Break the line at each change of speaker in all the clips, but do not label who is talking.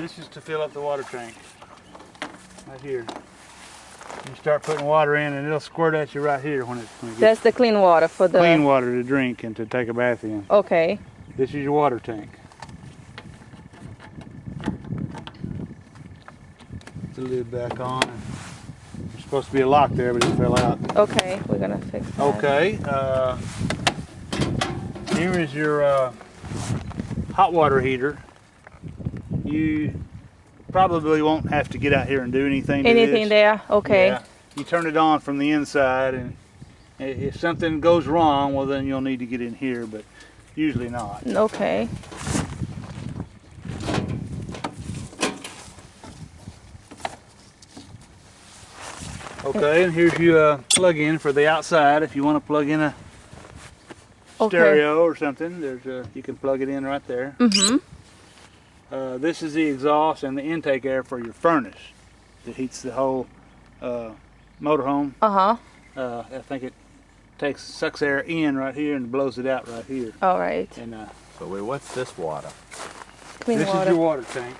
This is to fill up the water tank. Right here. You start putting water in and it'll squirt at you right here when it
That's the clean water for the...
Clean water to drink and to take a bath in.
Okay.
This is your water tank. Put the lid back on. There's supposed to be a lock there, but it fell out.
Okay, we're gonna fix that.
Okay. Here is your hot water heater. You probably won't have to get out here and do anything to
Anything
this.
there? Okay.
Yeah. You turn it on from the inside, and if something goes wrong, well then you'll need to get in here, but usually not.
Okay.
Okay, and here's your plug-in for the outside. If you want to plug in a stereo or something, there's you can plug it in right there.
Mm-hmm.
This is the exhaust and the intake air for your furnace. It heats the whole motorhome.
Uh-huh.
I think it sucks air in right here and blows it out right here.
All right.
And
So wait, what's this water?
Clean
this
water.
is your water tank.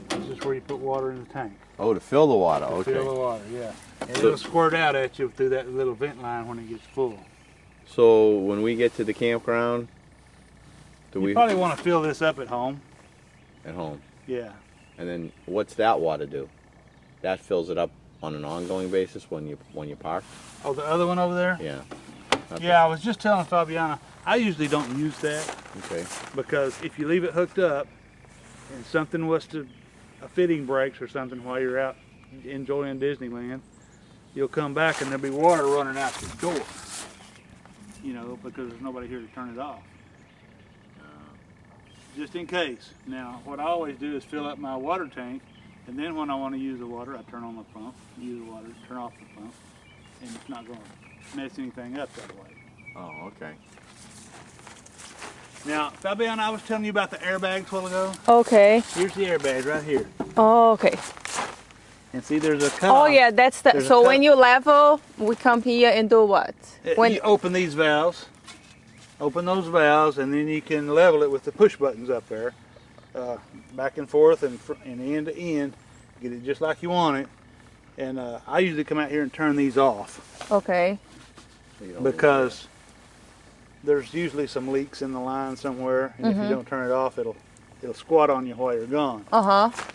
This is where you put water in the tank.
Oh, to fill the water, okay.
Fill the water, yeah. And it'll squirt out at you through that little vent line when it gets full.
So when we get to the campground,
You probably want to fill this up at home.
At home.
Yeah.
And then what's that water do? That fills it up on an ongoing basis when you park?
Oh, the other one over there?
Yeah.
Yeah, I was just telling Fabiana, I usually don't use that
Okay.
because if you leave it hooked up and something was to, a fitting breaks or something while you're out enjoying Disneyland, you'll come back and there'll be water running out the door. You know, because there's nobody here to turn it off. Just in case. Now, what I always do is fill up my water tank, and then when I want to use the water, I turn on the pump, use the water, turn off the pump, and it's not going to mess anything up that way.
Oh, okay.
Now, Fabiana, I was telling you about the airbags a while ago.
Okay.
Here's the airbag right here.
Oh, okay.
And see, there's a cut.
Oh yeah, that's the. So when you level, we come here and do what? When
you open these valves. Open those valves, and then you can level it with the push buttons up there, back and forth and end to end. Get it just like you want it. And I usually come out here and turn these off.
Okay.
Because there's usually some leaks in the line somewhere, and if you don't turn it off, it'll squat on you while you're gone.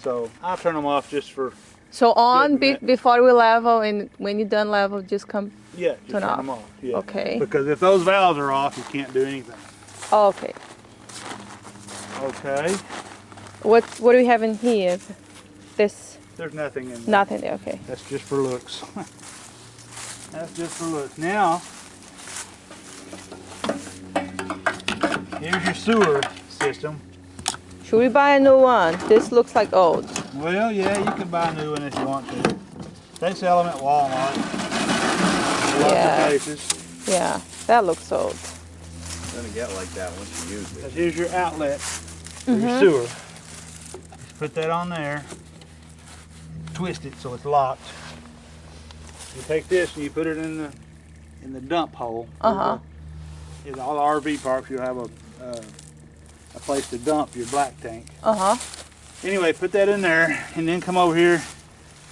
So I'll turn them off just for.
So on before we level, and when you're done level, just come.
Yeah, just turn them off. Yeah.
Okay.
Because if those valves are off, you can't do anything.
Okay.
Okay.
What do we have in here? This.
There's nothing in there.
Nothing there. Okay.
That's just for looks. That's just for looks. Now, here's your sewer system.
Should we buy a new one? This looks like old.
Well, yeah, you can buy a new one if you want to. They sell them at Walmart. Lots of places.
Yeah, that looks old.
It's gonna get like that once you use it.
Here's your outlet for your sewer. Just put that on there. Twist it so it's locked. You take this and you put it in the dump hole. In all RV parks, you'll have a place to dump your black tank. Anyway, put that in there, and then come over here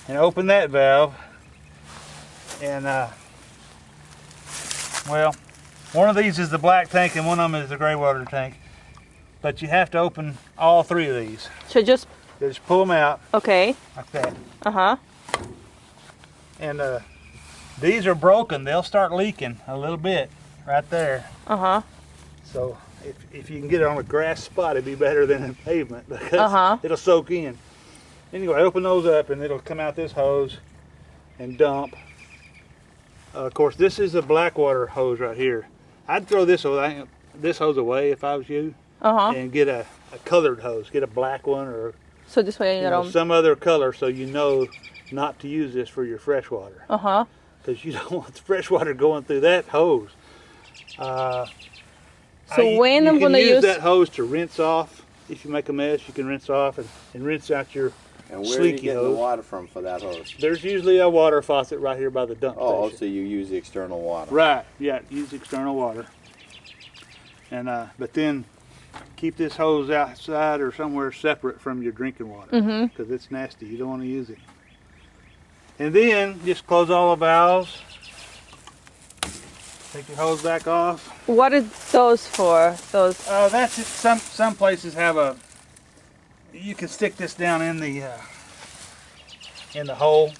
and open that valve. And well, one of these is the black tank and one of them is the gray water tank. But you have to open all three of these.
So just
pull them out.
Okay.
Like that. And these are broken. They'll start leaking a little bit right there. So if you can get it on a grass spot, it'd be better than a pavement because it'll soak in. Anyway, open those up and it'll come out this hose and dump. Of course, this is a black water hose right here. I'd throw this hose away if I was you, and get a colored hose. Get a black one or
so this way you know,
some other color, so you know not to use this for your fresh water. Because you don't want the fresh water going through that hose.
So when I'm going to use
that hose to rinse off. If you make a mess, you can rinse off and rinse out your
And where are you getting the water from for that hose?
There's usually a water faucet right here by the dump station.
Oh, so you use the external water.
Right, yeah, use external water. And but then keep this hose outside or somewhere separate from your drinking water because it's nasty. You don't want to use it. And then just close all the valves. Take your hose back off.
What are those for? Those.
That's it. Some places have a. You can stick this down in the hole,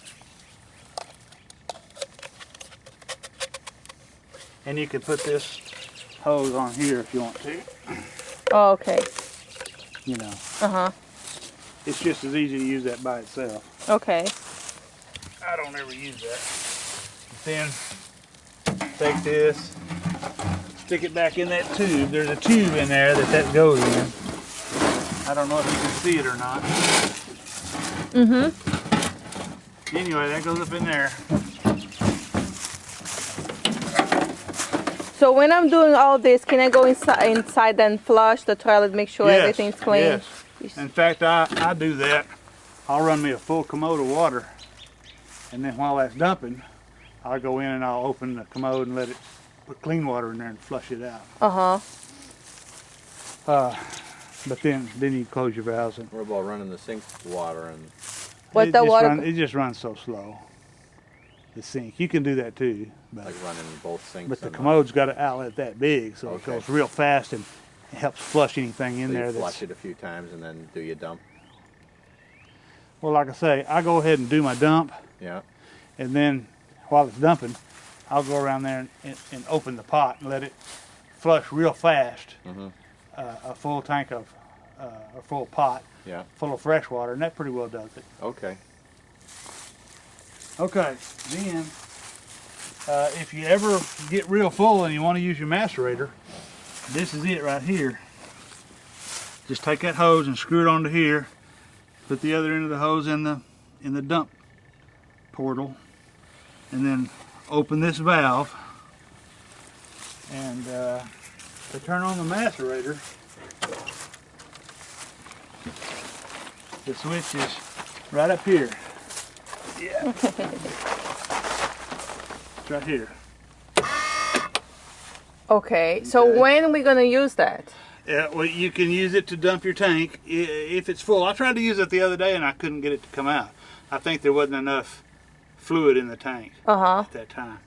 and you can put this hose on here if you want to.
Oh, okay.
You know.
Uh-huh.
It's just as easy to use that by itself.
Okay.
I don't ever use that. Then take this, stick it back in that tube. There's a tube in there that goes in. I don't know if you can see it or not. Anyway, that goes up in there.
So when I'm doing all this, can I go inside and flush the toilet, make sure
Yes,
everything's clean?
Yes. In fact, I do that. I'll run me a full commode of water, and then while that's dumping, I'll go in and I'll open the commode and let it put clean water in there and flush it out. But then you close your valves. And
What about running the sink water and?
it just runs so slow. The sink, you can do that too. But,
Like running both sinks.
but the commode's got an outlet that big, so it goes real fast and it helps flush anything in there.
You flush it a few times and then do your dump.
Well, like I say, I go ahead and do my dump.
Yeah.
And then while it's dumping, I'll go around there and open the pot and let it flush real fast. A full tank of, a full pot full of fresh water, and that pretty well does it.
Okay.
Okay, then if you ever get real full and you want to use your macerator, this is it right here. Just take that hose and screw it onto here. Put the other end of the hose in the dump portal, and then open this valve. And to turn on the macerator, the switch is right up here. Yeah. It's right here.
Okay. So when are we gonna use that?
Well, you can use it to dump your tank if it's full. I tried to use it the other day and I couldn't get it to come out. I think there wasn't enough fluid in the tank at that time.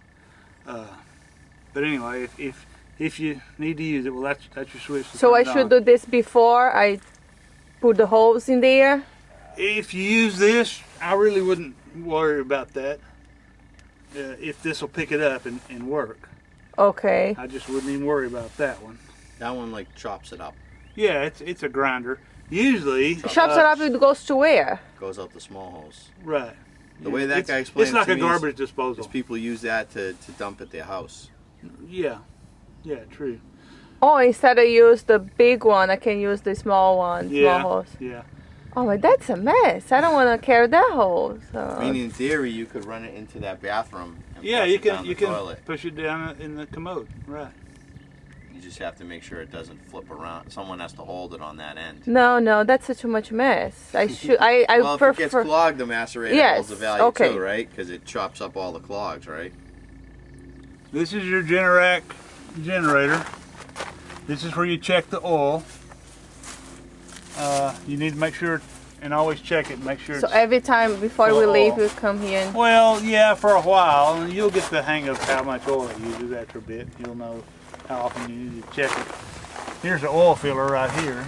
But anyway, if you need to use it, well, that's your switch.
So I should do this before I put the hose in there?
If you use this, I really wouldn't worry about that. If this will pick it up and work.
Okay.
I just wouldn't even worry about that one.
That one like chops it up.
Yeah, it's a grinder. Usually
chops it up. It goes to where?
Goes out the small hose.
Right.
The way that guy explained
it's like
it to
a
me
garbage disposal.
is people use that to dump at their house.
Yeah. Yeah, true.
Oh, instead of use the big one, I can use the small one, small hose.
Yeah.
Oh, but that's a mess. I don't want to carry that hose.
I mean, in theory, you could run it into that bathroom. And
Yeah,
flush
you
it
can
down
you
the
can
toilet.
push it down in the commode. Right.
You just have to make sure it doesn't flip around. Someone has to hold it on that end.
No, that's too much mess. I should. I
Well, if it gets clogged, the macerator holds the value too, right? Because it chops up all the clogs, right?
This is your Generac generator. This is where you check the oil. You need to make sure and always check it. Make sure.
So
it's
every time before we
full of
leave,
oil.
we come here. And,
Well, yeah, for a while, and you'll get the hang of how much oil it uses after a bit. You'll know how often you need to check it. Here's the oil filler right here.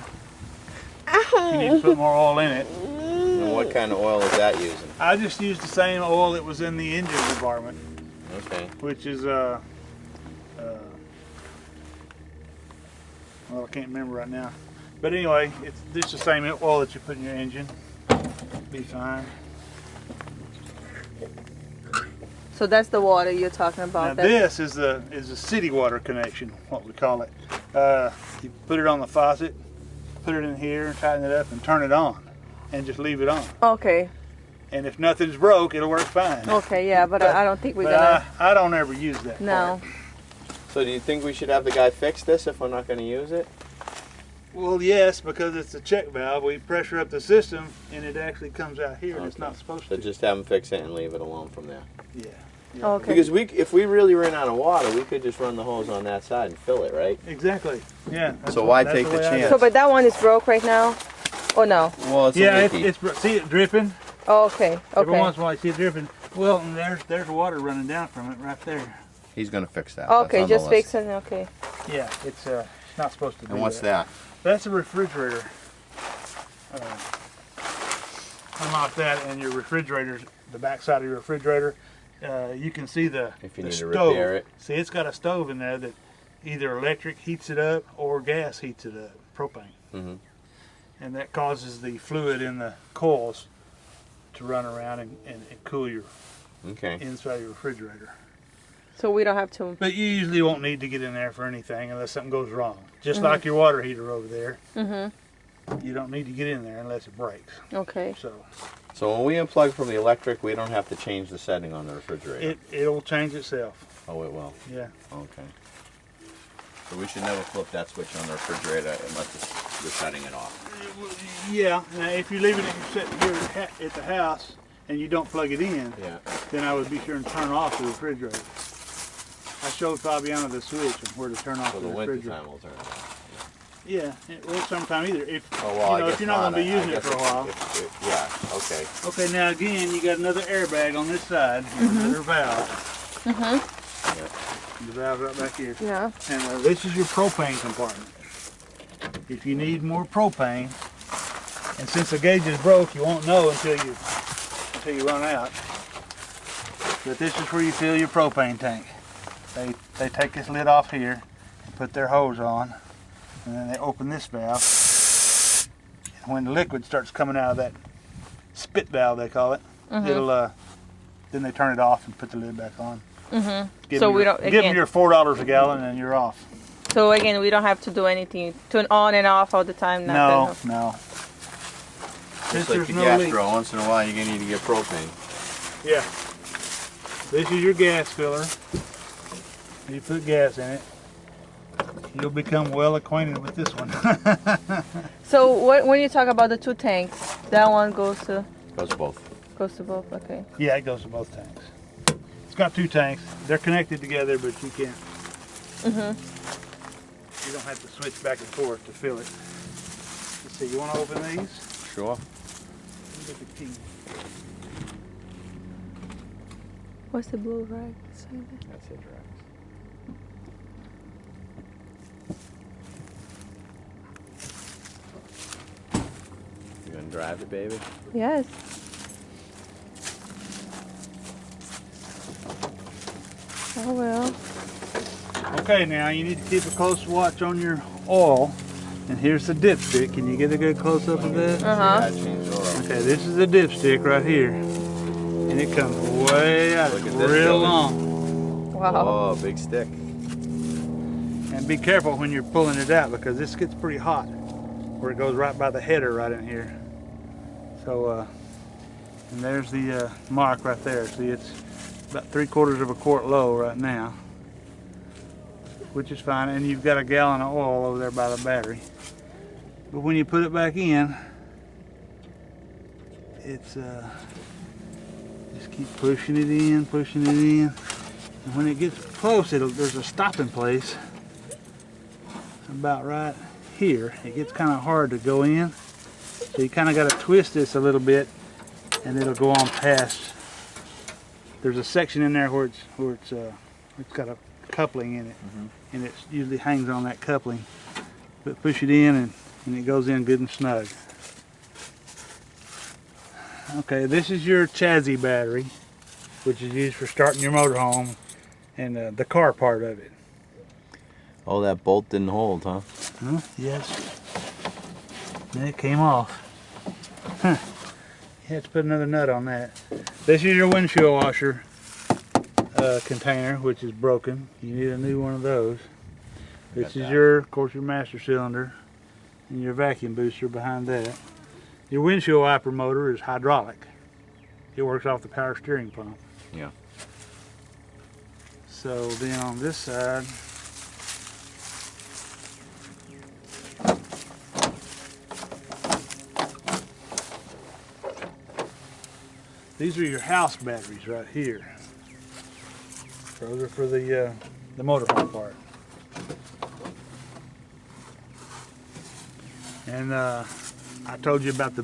You need to put more oil in it.
And what kind of oil is that using?
I just used the same oil that was in the engine compartment,
Okay.
which is well, I can't remember right now. But anyway, it's just the same oil that you put in your engine. Be fine.
so that's the water you're talking about.
Now this is the city water connection, what we call it. You put it on the faucet, put it in here, tighten it up, and turn it on, and just leave it on.
Okay.
And if nothing's broke, it'll work fine.
Okay, yeah, but I don't think we're
But
gonna.
I don't ever use that.
No.
part.
So do you think we should have the guy fix this if we're not going to use it?
Well, yes, because it's a check valve. We pressure up the system, and it actually comes out here, and it's not supposed
So
to.
just have him fix it and leave it alone from there.
Yeah. Yeah.
Okay.
Because if we really ran out of water, we could just run the hose on that side and fill it, right?
Exactly. Yeah.
So why take the chance?
So, but that one is broke right now? Oh no.
Well, it's
Yeah,
leaky.
it's see it dripping.
Oh, okay.
Every
Okay.
once in a while I see it dripping. Well, and there's water running down from it right there.
He's gonna fix that.
Okay,
That's on the
just
list.
fix it. Okay.
Yeah, it's not supposed to be.
And what's that?
That's a refrigerator. Unlock that, and your refrigerator, the back side of your refrigerator, you can see the
If you
the
need to
stove.
repair it.
See, it's got a stove in there that either electric heats it up or gas heats it up, propane.
Mm-hmm.
And that causes the fluid in the coils to run around and cool your
Okay.
inside of your refrigerator.
So we don't have to.
But you usually won't need to get in there for anything unless something goes wrong. Just like your water heater over there.
Mm-hmm.
You don't need to get in there unless it breaks.
Okay.
So when we unplug from the electric, we don't have to change the setting on the refrigerator.
It'll change itself.
Oh, it will.
Yeah.
Okay. So we should never flip that switch on the refrigerator unless we're shutting it off.
Yeah. Now, if you leave it set here at the house and you don't plug it in,
Yeah.
then I would be sure and turn off the refrigerator. I showed Fabiana the switch and where to turn off
So
the
the
refrigerator.
winter time will turn it off.
Yeah. Well, sometime either. If
Oh, well, I
if
guess
you're not going to be
I
using it
guess
for a while.
Yeah. Okay.
Okay. Now again, you got another airbag on this side. Another valve.
Mm-hmm.
The valve right back here.
Yeah.
And this is your propane compartment. If you need more propane, and since the gauge is broke, you won't know until you run out. But this is where you fill your propane tank. They take this lid off here and put their hose on, and then they open this valve. And when the liquid starts coming out of that spit valve, they call it, it'll then they turn it off and put the lid back on.
Mm-hmm. So we don't
give them
again.
your $4 a gallon, and you're off.
So again, we don't have to do anything. Turn on and off all the time.
No,
Nothing.
no.
Just
Since
like
there's
the
no
gas
leak.
drill, once in a while you're gonna need to get propane.
Yeah. This is your gas filler. You put gas in it. You'll become well acquainted with this one.
So when you talk about the two tanks, that one goes to
Goes both.
both. Okay.
Yeah, it goes to both tanks. It's got two tanks. They're connected together, but you can't. You don't have to switch back and forth to fill it. Let's see, you want to open these?
Sure.
Get the key.
What's the blue rag?
That's it, Rex. You gonna drive it, baby?
Yes. Oh well.
Okay, now you need to keep a close watch on your oil. And here's the dipstick. Can you get a good close up of that?
Uh-huh.
Yeah, change oil.
Okay, this is the dipstick right here. And it comes way out.
Look
It's
at this,
real
Billy.
long.
Wow.
Oh, big stick.
And be careful when you're pulling it out because this gets pretty hot. Where it goes right by the header right in here. So, and there's the mark right there. See, it's about 3/4 of a quart low right now. Which is fine. And you've got a gallon of oil over there by the battery. But when you put it back in, it's just keep pushing it in, and when it gets close, there's a stopping place about right here. It gets kind of hard to go in, so you kind of got to twist this a little bit, and it'll go on past. There's a section in there where it's got a coupling in it, and it usually hangs on that coupling. But push it in, and it goes in good and snug. Okay, this is your chassis battery, which is used for starting your motorhome and the car part of it.
Oh, that bolt didn't hold, huh?
Huh? Yes. And it came off. Huh. You have to put another nut on that. This is your windshield washer container, which is broken. You need a new one of those. This is of course, your master cylinder and your vacuum booster behind that. Your windshield wiper motor is hydraulic. It works off the power steering pump.
Yeah.
So then on this side, these are your house batteries right here. Those are for the motorhome part. And I told you about the